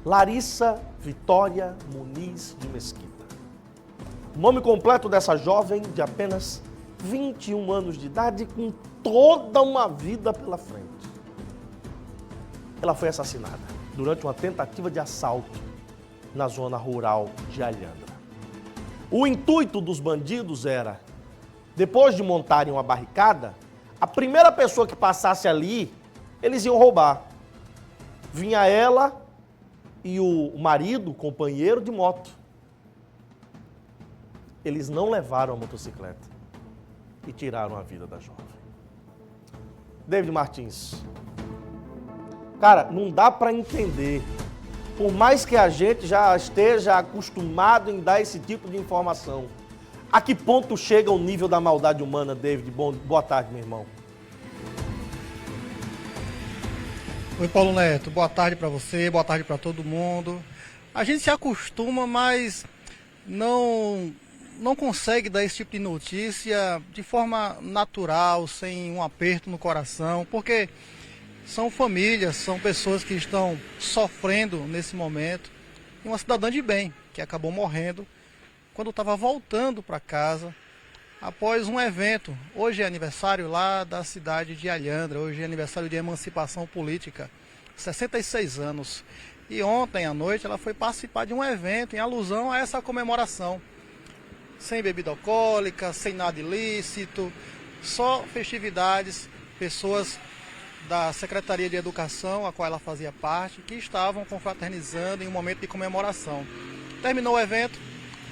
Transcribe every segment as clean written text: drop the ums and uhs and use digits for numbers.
Larissa Vitória Muniz de Mesquita. O nome completo dessa jovem de apenas 21 anos de idade, com toda uma vida pela frente. Ela foi assassinada durante uma tentativa de assalto na zona rural de Alhandra. O intuito dos bandidos era, depois de montarem uma barricada, a primeira pessoa que passasse ali, eles iam roubar. Vinha ela e o marido, o companheiro de moto. Eles não levaram a motocicleta e tiraram a vida da jovem. David Martins, cara, não dá para entender. Por mais que a gente já esteja acostumado em dar esse tipo de informação, a que ponto chega o nível da maldade humana, David? Boa tarde, meu irmão. Oi, Paulo Neto, boa tarde para você, boa tarde para todo mundo. A gente se acostuma, mas não consegue dar esse tipo de notícia de forma natural, sem um aperto no coração, porque são famílias, são pessoas que estão sofrendo nesse momento. E uma cidadã de bem, que acabou morrendo quando estava voltando para casa após um evento. Hoje é aniversário lá da cidade de Alhandra, hoje é aniversário de emancipação política, 66 anos. E ontem à noite ela foi participar de um evento em alusão a essa comemoração. Sem bebida alcoólica, sem nada ilícito, só festividades, pessoas da Secretaria de Educação, a qual ela fazia parte, que estavam confraternizando em um momento de comemoração. Terminou o evento,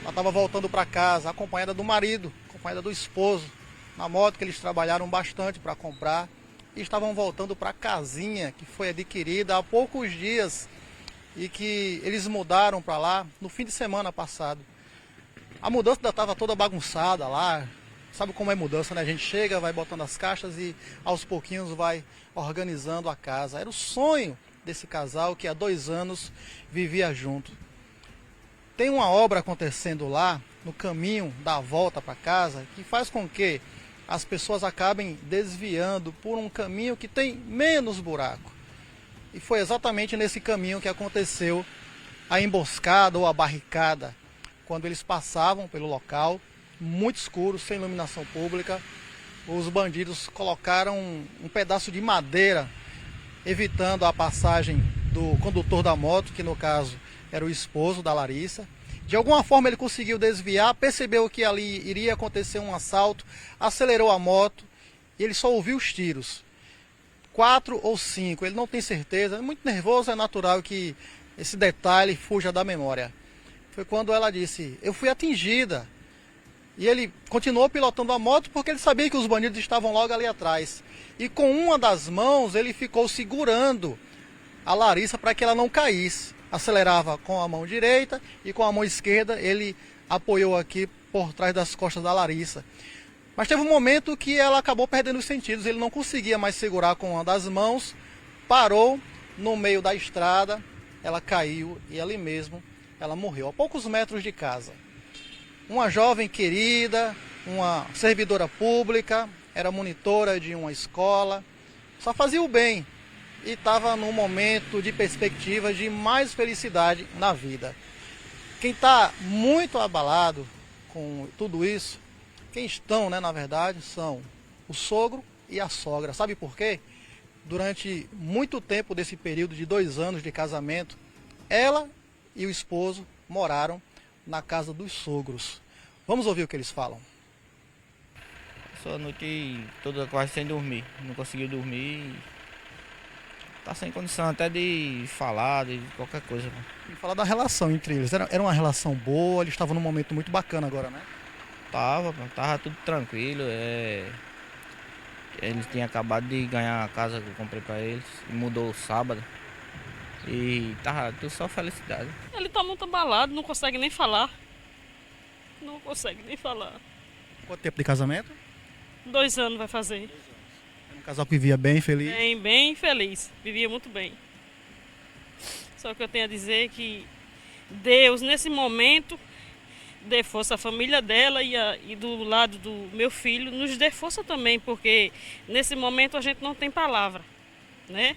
ela estava voltando para casa, acompanhada do marido, acompanhada do esposo, na moto que eles trabalharam bastante para comprar, e estavam voltando para a casinha que foi adquirida há poucos dias e que eles mudaram para lá no fim de semana passado. A mudança ainda estava toda bagunçada lá, sabe como é mudança, né? A gente chega, vai botando as caixas e aos pouquinhos vai organizando a casa. Era o sonho desse casal que há 2 anos vivia junto. Tem uma obra acontecendo lá, no caminho da volta para casa, que faz com que as pessoas acabem desviando por um caminho que tem menos buraco. E foi exatamente nesse caminho que aconteceu a emboscada ou a barricada, quando eles passavam pelo local, muito escuro, sem iluminação pública. Os bandidos colocaram um pedaço de madeira, evitando a passagem do condutor da moto, que no caso era o esposo da Larissa. De alguma forma ele conseguiu desviar, percebeu que ali iria acontecer um assalto, acelerou a moto e ele só ouviu os tiros. 4 ou 5, ele não tem certeza, é muito nervoso, é natural que esse detalhe fuja da memória. Foi quando ela disse, eu fui atingida. E ele continuou pilotando a moto porque ele sabia que os bandidos estavam logo ali atrás. E com uma das mãos ele ficou segurando a Larissa para que ela não caísse. Acelerava com a mão direita e com a mão esquerda ele apoiou aqui por trás das costas da Larissa. Mas teve um momento que ela acabou perdendo os sentidos, ele não conseguia mais segurar com uma das mãos, parou no meio da estrada, ela caiu e ali mesmo ela morreu, a poucos metros de casa. Uma jovem querida, uma servidora pública, era monitora de uma escola, só fazia o bem e estava num momento de perspectiva de mais felicidade na vida. Quem está muito abalado com tudo isso, quem estão, na verdade, são o sogro e a sogra. Sabe por quê? Durante muito tempo desse período de 2 anos de casamento, ela e o esposo moraram na casa dos sogros. Vamos ouvir o que eles falam. Passou a noite toda quase sem dormir. Não conseguiu dormir. Tá sem condição até de falar, de qualquer coisa. E falar da relação entre eles. Era uma relação boa, eles estavam num momento muito bacana agora, né? Tava tudo tranquilo. Eles tinham acabado de ganhar a casa que eu comprei pra eles. Mudou sábado. E tava tudo só felicidade. Ele tá muito abalado, não consegue nem falar. Não consegue nem falar. Quanto tempo de casamento? 2 anos vai fazer. Era um casal que vivia bem, feliz. Bem feliz. Vivia muito bem. Só que eu tenho a dizer que Deus, nesse momento, dê força à família dela e do lado do meu filho, nos dê força também, porque nesse momento a gente não tem palavra, né?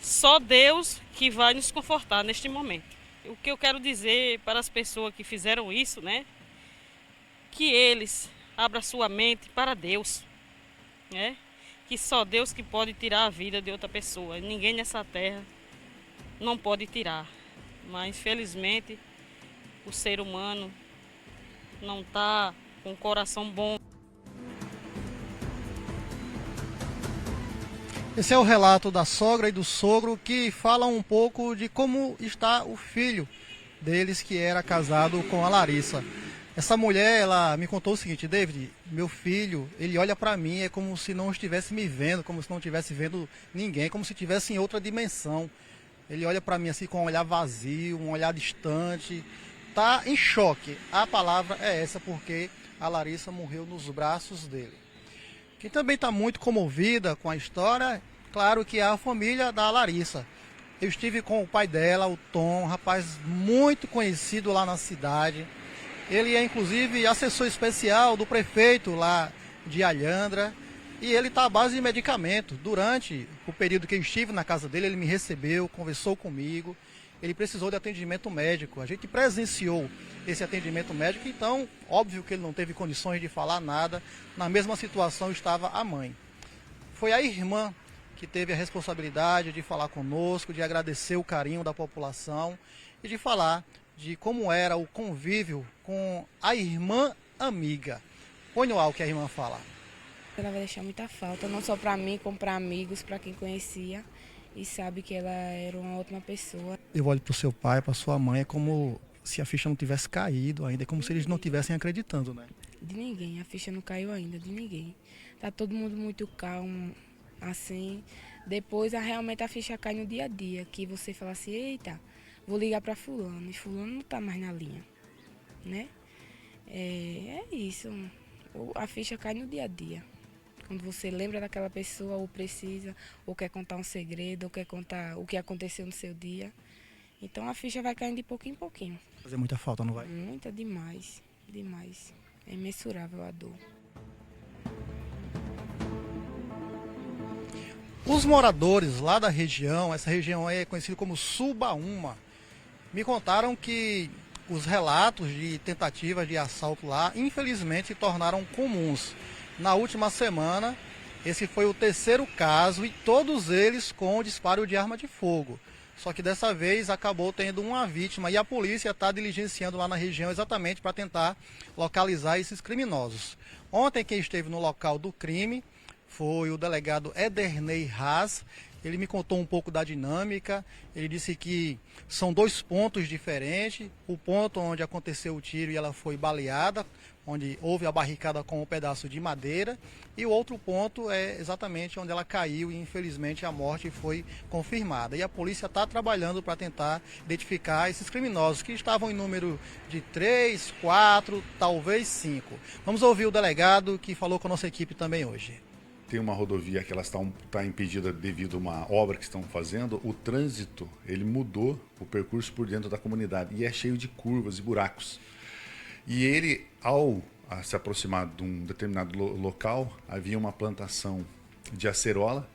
Só Deus que vai nos confortar neste momento. O que eu quero dizer para as pessoas que fizeram isso, né? Que eles abram sua mente para Deus, né? Que só Deus que pode tirar a vida de outra pessoa. Ninguém nessa terra não pode tirar. Mas infelizmente o ser humano não está com o coração bom. Esse é o relato da sogra e do sogro que falam um pouco de como está o filho deles que era casado com a Larissa. Essa mulher, ela me contou o seguinte: David, meu filho, ele olha para mim, é como se não estivesse me vendo, como se não estivesse vendo ninguém, como se estivesse em outra dimensão. Ele olha para mim assim com um olhar vazio, um olhar distante, tá em choque. A palavra é essa, porque a Larissa morreu nos braços dele. Quem também está muito comovida com a história, claro que é a família da Larissa. Eu estive com o pai dela, o Tom, um rapaz muito conhecido lá na cidade. Ele é inclusive assessor especial do prefeito lá de Alhandra. E ele está à base de medicamento. Durante o período que eu estive na casa dele, ele me recebeu, conversou comigo. Ele precisou de atendimento médico. A gente presenciou esse atendimento médico, então, óbvio que ele não teve condições de falar nada. Na mesma situação estava a mãe. Foi a irmã que teve a responsabilidade de falar conosco, de agradecer o carinho da população e de falar de como era o convívio com a irmã amiga. Põe no ar o que a irmã fala. Ela vai deixar muita falta, não só para mim, como para amigos, para quem conhecia e sabe que ela era uma ótima pessoa. Eu olho para o seu pai, para sua mãe, é como se a ficha não tivesse caído ainda, é como se eles não estivessem acreditando, né? De ninguém, a ficha não caiu ainda, de ninguém. Tá todo mundo muito calmo, assim. Depois, realmente, a ficha cai no dia a dia, que você fala assim, eita, vou ligar para fulano, e fulano não tá mais na linha, né? É isso, a ficha cai no dia a dia. Quando você lembra daquela pessoa, ou precisa, ou quer contar um segredo, ou quer contar o que aconteceu no seu dia. Então a ficha vai caindo de pouquinho em pouquinho. Fazer muita falta, não vai? Muita, demais, demais. É imensurável a dor. Os moradores lá da região, essa região é conhecida como Subaúma, me contaram que os relatos de tentativas de assalto lá, infelizmente, se tornaram comuns. Na última semana, esse foi o terceiro caso e todos eles com disparo de arma de fogo. Só que dessa vez acabou tendo uma vítima e a polícia está diligenciando lá na região exatamente para tentar localizar esses criminosos. Ontem quem esteve no local do crime foi o delegado Edernei Haas. Ele me contou um pouco da dinâmica. Ele disse que são dois pontos diferentes. O ponto onde aconteceu o tiro e ela foi baleada, onde houve a barricada com um pedaço de madeira. E o outro ponto é exatamente onde ela caiu e infelizmente a morte foi confirmada. E a polícia está trabalhando para tentar identificar esses criminosos, que estavam em número de 3, 4, talvez 5. Vamos ouvir o delegado que falou com a nossa equipe também hoje. Tem uma rodovia que ela está impedida devido a uma obra que estão fazendo. O trânsito, ele mudou o percurso por dentro da comunidade e é cheio de curvas e buracos. E ele, ao se aproximar de um determinado local, havia uma plantação de acerola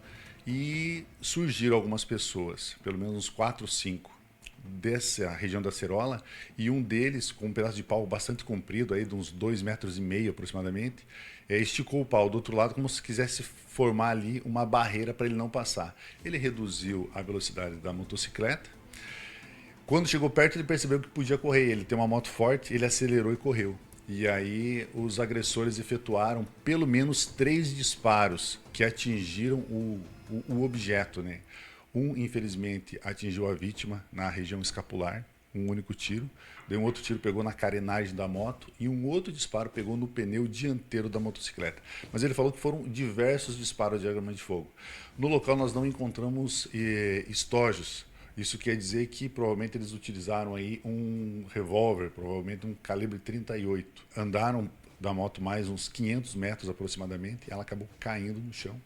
e surgiram algumas pessoas, pelo menos uns 4 ou 5, dessa região da acerola, e um deles, com um pedaço de pau bastante comprido, aí, de uns 2,5 metros aproximadamente, esticou o pau do outro lado como se quisesse formar ali uma barreira para ele não passar. Ele reduziu a velocidade da motocicleta. Quando chegou perto, ele percebeu que podia correr. Ele tem uma moto forte, ele acelerou e correu. E aí os agressores efetuaram pelo menos 3 disparos que atingiram o objeto, né? Um, infelizmente, atingiu a vítima na região escapular, um único tiro. Daí um outro tiro pegou na carenagem da moto e um outro disparo pegou no pneu dianteiro da motocicleta. Mas ele falou que foram diversos disparos de arma de fogo. No local nós não encontramos estojos. Isso quer dizer que provavelmente eles utilizaram aí um revólver, provavelmente um calibre 38. Andaram da moto mais uns 500 metros aproximadamente e ela acabou caindo no chão.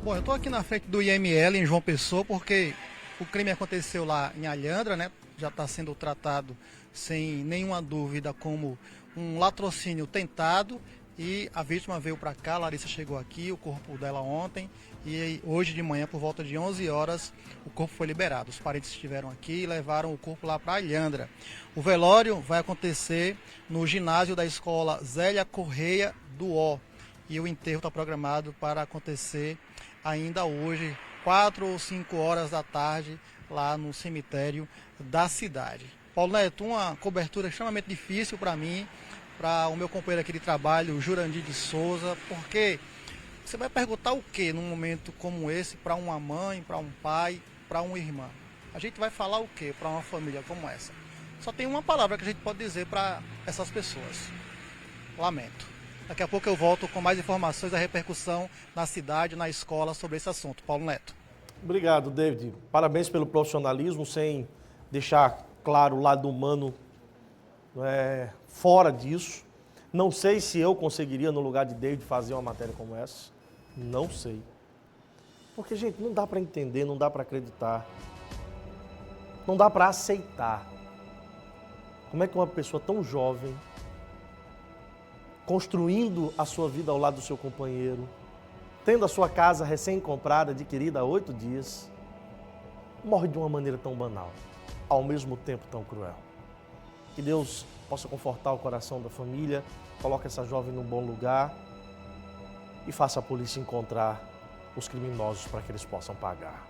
Bom, eu estou aqui na frente do IML em João Pessoa porque o crime aconteceu lá em Alhandra, né? Já está sendo tratado sem nenhuma dúvida como um latrocínio tentado e a vítima veio para cá, a Larissa chegou aqui, o corpo dela ontem, e hoje de manhã, por volta de 11 horas, o corpo foi liberado. Os parentes estiveram aqui e levaram o corpo lá para Alhandra. O velório vai acontecer no ginásio da escola Zélia Correia do Ó, e o enterro está programado para acontecer ainda hoje, 4 ou 5 horas da tarde, lá no cemitério da cidade. Paulo Neto, uma cobertura extremamente difícil para mim, para o meu companheiro aqui de trabalho, Jurandir de Souza, porque você vai perguntar o que num momento como esse para uma mãe, para um pai, para uma irmã? A gente vai falar o que para uma família como essa? Só tem uma palavra que a gente pode dizer para essas pessoas: lamento. Daqui a pouco eu volto com mais informações da repercussão na cidade, na escola sobre esse assunto. Paulo Neto. Obrigado, David. Parabéns pelo profissionalismo, sem deixar claro o lado humano fora disso. Não sei se eu conseguiria, no lugar de David, fazer uma matéria como essa. Não sei. Porque, gente, não dá para entender, não dá para acreditar. Não dá para aceitar. Como é que uma pessoa tão jovem, construindo a sua vida ao lado do seu companheiro, tendo a sua casa recém-comprada, adquirida há 8 dias, morre de uma maneira tão banal, ao mesmo tempo tão cruel. Que Deus possa confortar o coração da família, coloque essa jovem num bom lugar e faça a polícia encontrar os criminosos para que eles possam pagar.